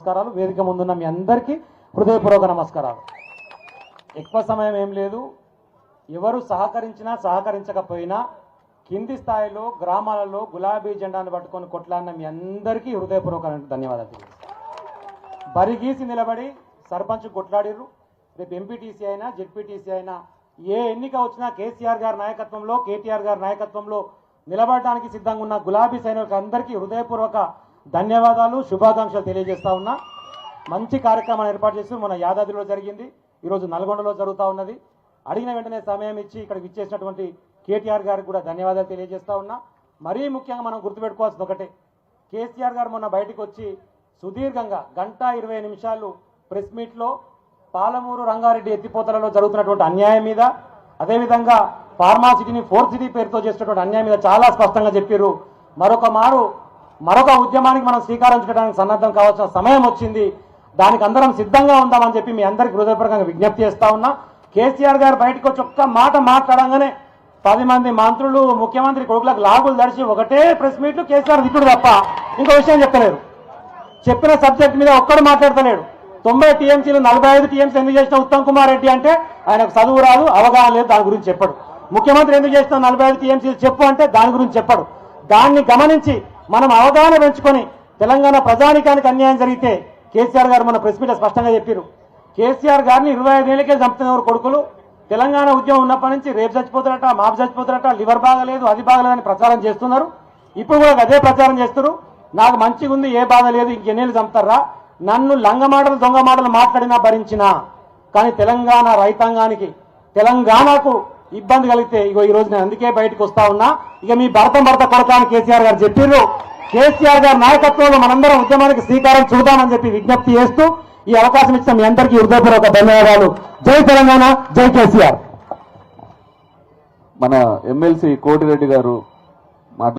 నమస్కారాలు. వేదిక ముందున్న మీ అందరికీ హృదయపూర్వక నమస్కారాలు. ఎక్కువ సమయం ఏం లేదు. ఎవరు సహకరించినా సహకరించకపోయినా కింది స్థాయిలో గ్రామాలలో గులాబీ జెండాను పట్టుకొని కొట్లాడిన మీ అందరికీ హృదయపూర్వక ధన్యవాదాలు. బరిగీసి నిలబడి సర్పంచ్ కొట్లాడిర్రు. రేపు ఎంపీటీసీ అయినా జెడ్పీటీసీ అయినా ఏ ఎన్నిక వచ్చినా కేసీఆర్ గారి నాయకత్వంలో కేటీఆర్ గారి నాయకత్వంలో నిలబడడానికి సిద్ధంగా ఉన్న గులాబీ సైనికులందరికీ హృదయపూర్వక ధన్యవాదాలు, శుభాకాంక్షలు తెలియజేస్తా ఉన్నా. మంచి కార్యక్రమాన్ని ఏర్పాటు చేసి మన యాదాద్రిలో జరిగింది, ఈరోజు నల్గొండలో జరుగుతూ ఉన్నది. అడిగిన వెంటనే సమయం ఇచ్చి ఇక్కడికి ఇచ్చేసినటువంటి కేటీఆర్ గారికి కూడా ధన్యవాదాలు తెలియజేస్తా ఉన్నా. మరీ ముఖ్యంగా మనం గుర్తుపెట్టుకోవాల్సింది ఒకటే, కేసీఆర్ గారు మొన్న బయటకు వచ్చి సుదీర్ఘంగా 1:20 నిమిషాలు ప్రెస్ మీట్లో పాలమూరు రంగారెడ్డి ఎత్తిపోతలలో జరుగుతున్నటువంటి అన్యాయం మీద, అదేవిధంగా ఫార్మాసిటీని 4th సిటీ పేరుతో చేసినటువంటి అన్యాయం మీద చాలా స్పష్టంగా చెప్పారు. మరొక ఉద్యమానికి మనం శ్రీకారం చుట్టడానికి సన్నద్ధం కావాల్సిన సమయం వచ్చింది. దానికి అందరం సిద్ధంగా ఉందామని చెప్పి మీ అందరికీ హృదయపూర్వకంగా విజ్ఞప్తి చేస్తా ఉన్నా. కేసీఆర్ గారు బయటకు వచ్చి ఒక్క మాట మాట్లాడంగానే 10 మంది మంత్రులు ముఖ్యమంత్రి కొడుకులకు లాగులు దడిచి ఒకటే ప్రెస్ మీట్లు కేసీఆర్ తిట్టుడు తప్ప ఇంకో విషయం చెప్పలేరు. చెప్పిన సబ్జెక్ట్ మీద ఒక్కడు మాట్లాడతలేడు. 90 టీఎంసీలు 45 టీఎంసీ ఎందుకు చేసిన ఉత్తమ్ కుమార్ రెడ్డి అంటే ఆయనకు చదువు రాదు, అవగాహన లేదు, దాని గురించి చెప్పడు. ముఖ్యమంత్రి ఎందుకు చేసిన 45 టీఎంసీలు చెప్పు అంటే దాని గురించి చెప్పడు. దాన్ని గమనించి మనం అవగాహన పెంచుకొని తెలంగాణ ప్రజానికానికి అన్యాయం జరిగితే కేసీఆర్ గారు మన ప్రెస్ మీట్ స్పష్టంగా చెప్పారు. కేసీఆర్ గారిని 25 ఏళ్ళకే చంపుతున్నారు కొడుకులు. తెలంగాణ ఉద్యమం ఉన్నప్పటి నుంచి రేపు చచ్చిపోతారట, మాపు చచ్చిపోతారట, లివర్ బాగలేదు, అది బాగలేదని ప్రచారం చేస్తున్నారు. ఇప్పుడు కూడా అదే ప్రచారం చేస్తారు. నాకు మంచిగా ఉంది, ఏ బాధ లేదు, ఇంకెన్నేళ్ళు చంపుతారా? నన్ను లంగ మాటలు దొంగ మాటలు మాట్లాడినా భరించినా, కానీ తెలంగాణ రైతాంగానికి తెలంగాణకు ఇబ్బంది కలిగితే ఇగో ఈ రోజు నేను అందుకే బయటకు వస్తా ఉన్నా. ఇక మీ భర్త కొడతా అని కేసీఆర్ గారు చెప్పారు. కేసీఆర్ గారి నాయకత్వంలో మనందరం ఉద్యమానికి శ్రీకారం చూద్దామని చెప్పి విజ్ఞప్తి చేస్తూ ఈ అవకాశం ఇచ్చిన మీ అందరికీ హృదయపూర్వక ధన్యవాదాలు. జై తెలంగాణ, జై కేసీఆర్. మన ఎమ్మెల్సీ కోటిరెడ్డి గారు